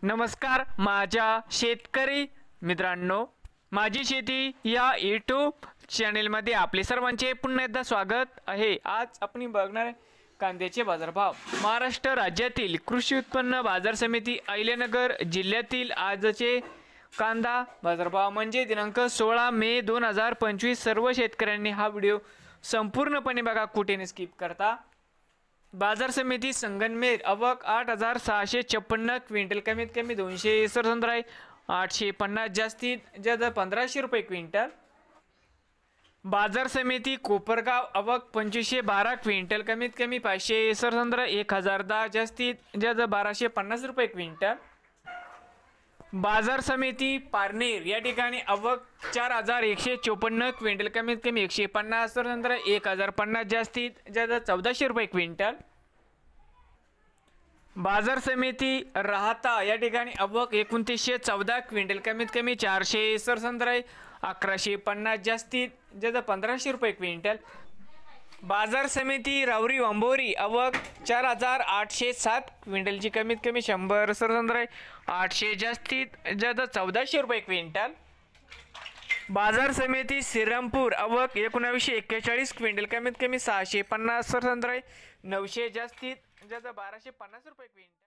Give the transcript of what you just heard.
नमस्कार माझ्या शेतकरी मित्रांनो, माझी शेती या यूट्यूब चॅनेलमध्ये आपले सर्वांचे पुन्हा एकदा स्वागत आहे। आज आपण बघणार आहे कांद्याचे बाजारभाव। महाराष्ट्र राज्यातील कृषी उत्पन्न बाजार समिती अहिल्यानगर जिल्ह्यातील आजचे कांदा बाजारभाव म्हणजे दिनांक 16 मे 2025। सर्व शेतकऱ्यांनी हा व्हिडिओ संपूर्णपणे बघा, कुठेही स्किप करता। बाजार समिती संगमनेर आवक 8656 क्विंटल, कमीत कमी 267, 850 जास्तीत जास्त 1500 रुपये क्विंटल। बाजार समिती कोपरगाव आवक 2512 क्विंटल, कमीत कमी 567, 1010 जास्तीत जास्त 1250 रुपये क्विंटल। बाजार समिती पारनेर या ठिकाणी आवक 4154 क्विंटल, कमीत कमी 150, 1050 जास्तीत जास्त 1400 रुपये क्विंटल। बाजार समिती राहता या ठिकाणी आवक 2914 क्विंटल, कमीत कमी 467, 1150 जास्तीत जास्त 1500 रुपये क्विंटल। बाजार समिती रावरी वांबोरी आवक 4807 क्विंटलची, कमीत कमी 100, 800 जास्तीत जास्त 1400 रुपये क्विंटल। बाजार समिती श्रीरामपूर आवक 1941 क्विंटल, कमीत कमी 650, 900 जास्तीत जास्त 1250 रुपये क्विंटल।